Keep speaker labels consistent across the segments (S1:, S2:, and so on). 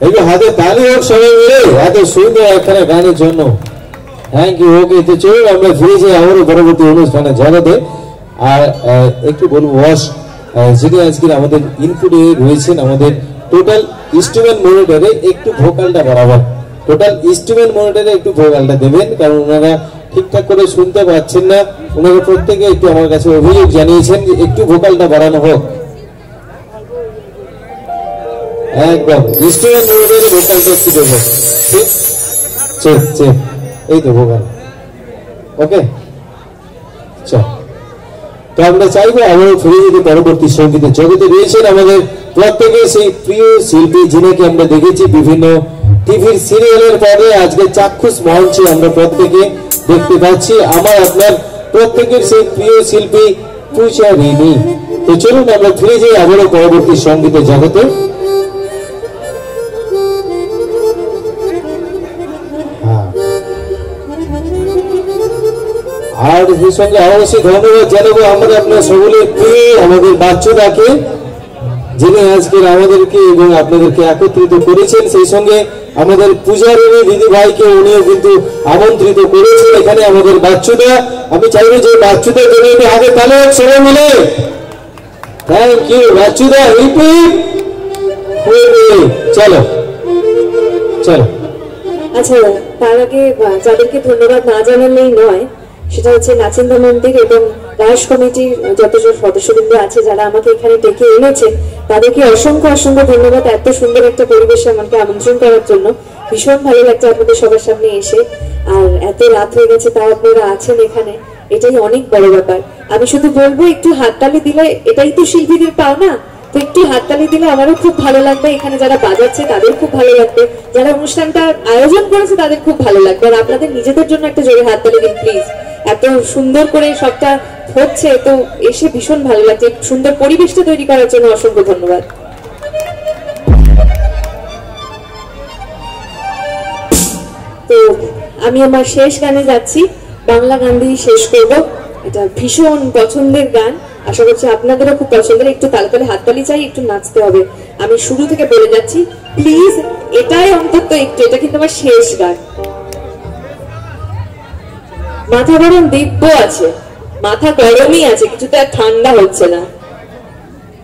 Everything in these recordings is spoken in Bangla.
S1: একটু হাতে তালি হোক সবাই মিলে এত সুন্দর একখানা গানের জন্য। Thank you. ওকে, তো চলুন আমরা ফিরে যাই আমাদের পরবর্তী অনুষ্ঠানে জগতে। আর একটু বলবো বস যিনি আজকের আমাদের ইনপুটে রয়েছেন, আমাদের টোটাল ইনস্ট্রুমেন্ট মনিটরে একটু ভোকালটা বরাবর, টোটাল ইনস্ট্রুমেন্ট মনিটরে একটু ভোকালটা দেবেন, কারণ ওনারা ঠিকঠাক করে শুনতে পাচ্ছেন না। ওনারা প্রত্যেকে একটু আমার কাছে অভিযোগ জানিয়েছেন যে একটু ভোকালটা বাড়ানো হোক। একদম ইনস্ট্রুমেন্ট মনিটরে ভোকালটা একটু দেবো। ঠিক, চেক চেক, এই তো ভোকাল। ওকে, চল। তো আমরা চাইবো আবারও ফিরে যেতে পরবর্তী সঙ্গীতের জগতে। রয়েছেন আমাদের প্রত্যেকে সেই প্রিয় শিল্পী যিনাকে আমরা দেখেছি বিভিন্ন টিভির সিরিয়ালের পরে আজকে চাক্ষুষ মঞ্চে আমরা প্রত্যেকে দেখতে পাচ্ছি আমার আপনার প্রত্যেকের সেই প্রিয় শিল্পী পূজা রিনি। তো চলুন আমরা ফিরে যাই আবারও পরবর্তী সঙ্গীতের জগতে। আর সেই সঙ্গে অবশ্যই ধন্যবাদ জানাবো আমরা আপনার সকলের প্রিয় আমাদের বাচ্চুদাকে, যিনি আজকের আমাদেরকে এবং আপনাদেরকে একত্রিত করেছেন। সেই সঙ্গে আমাদের পূজারিনী দিদি ভাইকে উনিও কিন্তু আমন্ত্রিত করেছেন এখানে আমাদের বাচ্চুদা। আমি চাইবো যে বাচ্চুদার জন্য একটু আগে তাহলে সবাই মিলে থ্যাংক ইউ বাচ্চুদা। চলো চলো।
S2: আচ্ছা, তার আগে যাদেরকে ধন্যবাদ না জানালেই নয়, সেটা হচ্ছে নাচিন্দা মন্দির এবং রাস কমিটির যতজন সদস্যবৃন্দ আছে যারা আমাকে এখানে ডেকে এনেছে, তাদেরকে অসংখ্য অসংখ্য ধন্যবাদ এত সুন্দর একটা পরিবেশে আমাকে আমন্ত্রণ করার জন্য। ভীষণ ভালো লাগছে আপনাদের সবার সামনে এসে, আর এত রাত হয়ে গেছে তাও আপনারা আছেন এখানে, এটাই অনেক বড় ব্যাপার। আমি শুধু বলবো একটু হাততালি দিলে, এটাই তো শিল্পীদের পাওনা, তো একটু হাততালি দিলে আমারও খুব ভালো লাগবে, এখানে যারা বাজাচ্ছে তাদের খুব ভালো লাগবে, যারা অনুষ্ঠানটা আয়োজন করেছে তাদের খুব ভালো লাগবে। আর আপনাদের নিজেদের জন্য একটা জোরে হাততালি দিন প্লিজ। এত সুন্দর করে সবটা হচ্ছে, তো এসে ভীষণ ভালো লাগছে। সুন্দর পরিবেশটা তৈরি করার জন্য অসংখ্য ধন্যবাদ। তো আমি আমার শেষ গানে যাচ্ছি, বাংলা গান দিয়ে শেষ করবো। এটা ভীষণ পছন্দের গান, আশা করছি আপনাদেরও খুব পছন্দের। একটু তালে হাততালি চাই, একটু নাচতে হবে। আমি শুরু থেকে বলে যাচ্ছি প্লিজ, এটাই অন্তত একটু, এটা কিন্তু আমার শেষ গান। মাথা গরম দিব্য আছে, মাথা গরমই আছে, কিছুতে আর ঠান্ডা হচ্ছে না।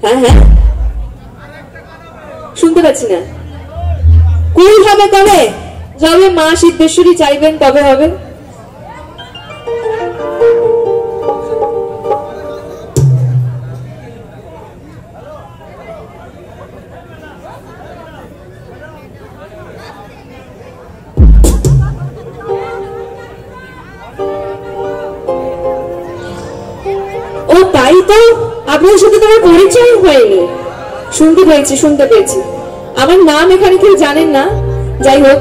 S2: হ্যাঁ হ্যাঁ, শুনতে পাচ্ছি না। কুল হবে কবে? যবে মা সিদ্ধেশ্বরী চাইবেন তবে হবে। ও তাই তো, আপনার সাথে তোমার পরিচয় হয়নি। শুনতে পেয়েছি। আমার নাম এখানে কেউ জানেন না, যাই হোক,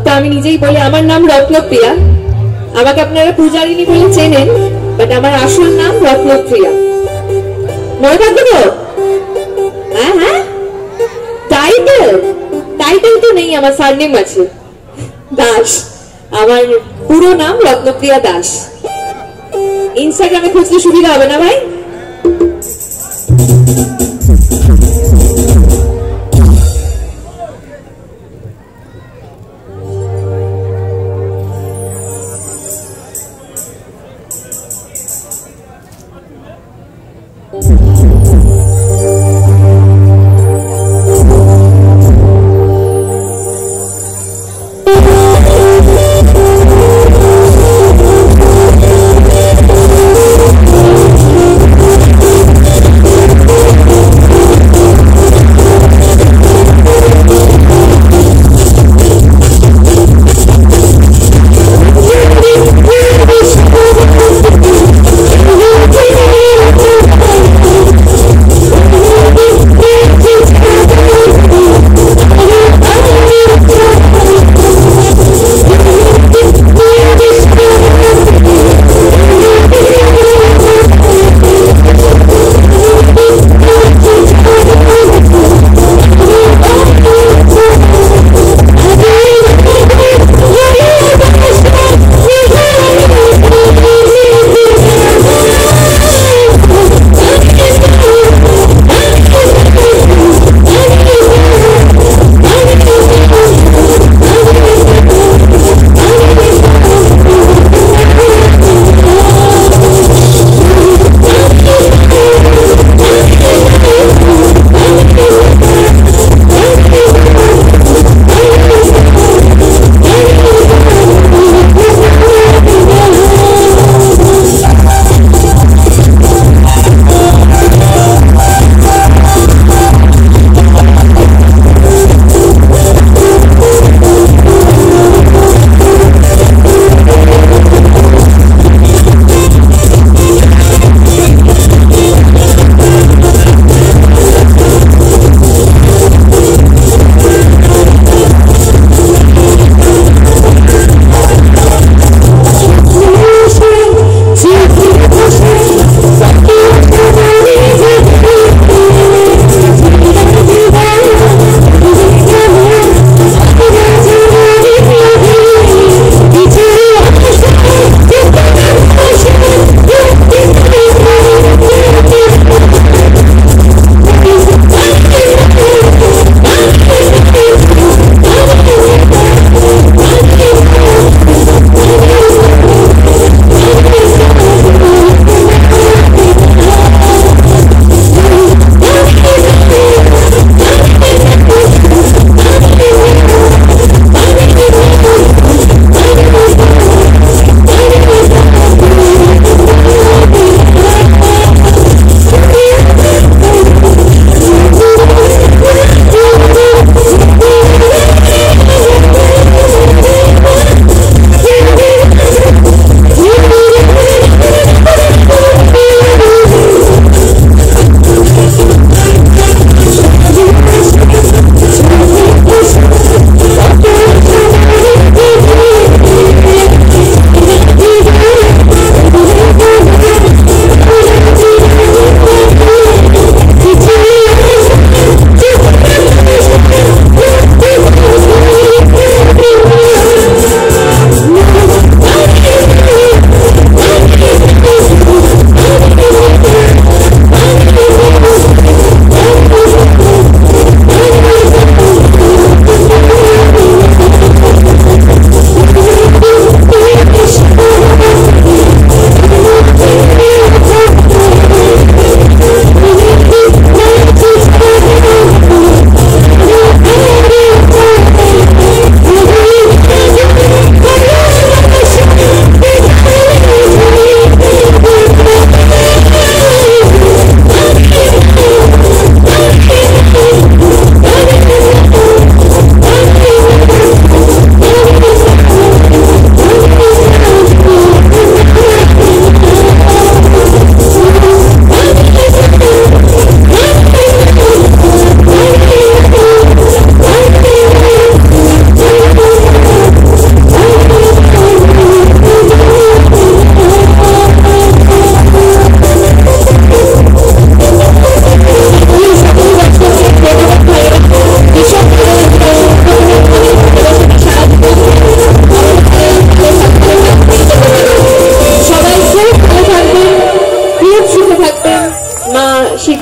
S2: তা আমি নিজেই বলি, আমার নাম রত্নপ্রিয়া। আমাকে আপনারা পূজারিনী বলে চেনেন, বাট আমার আসল নাম রত্নপ্রিয়া। মনে থাকবে তো? হ্যাঁ হ্যাঁ, টাইটেল তো নেই, আমার সারনেম আছে দাস। আমার পুরো নাম রত্নপ্রিয়া দাস। ইনস্টাগ্রামে খুঁজতে সুবিধা হবে না ভাই?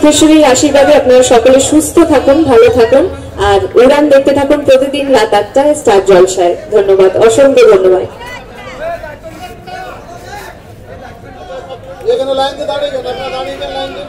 S2: বিশ্বেশ্বরীর আশীর্বাদে আপনারা সকলে সুস্থ থাকুন, ভালো থাকুন, আর উড়ান দেখতে থাকুন প্রতিদিন রাত 8টায় স্টার জলসায়। ধন্যবাদ, অসংখ্য ধন্যবাদ।
S3: এখানে লাইন দিয়ে দাঁড়িয়ে গেল, আপনারা দাঁড়িয়ে গেল লাইন দিয়ে।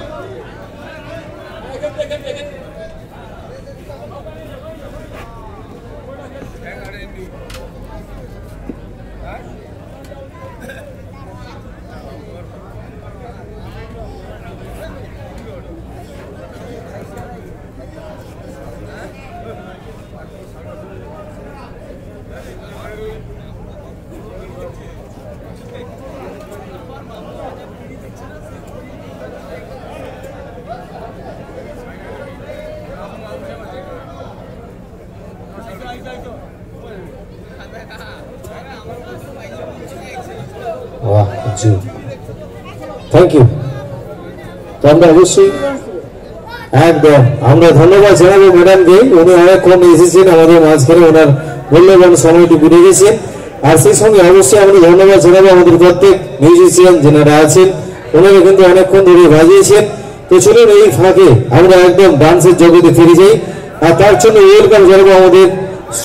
S1: বাহ, জি, থ্যাংক ইউ। তো আমরা অবশ্যই একদম আমরা ধন্যবাদ জানাবো ম্যাডামকে, উনি অনেকক্ষণ এসেছেন আমাদের মাঝখানে, ওনার মূল্যবান সময়টি ঘুরে গেছেন। আর সেই সঙ্গে অবশ্যই আমরা ধন্যবাদ জানাবো আমাদের প্রত্যেক মিউজিশিয়ান যারা আছেন, ওনারা কিন্তু অনেকক্ষণ ধরে বাজিয়েছেন। তো চলুন এই ফাঁকে আমরা একদম ডান্সের জগতে ফিরে যাই, আর তার জন্য ওয়েলকাম জানাবো আমাদের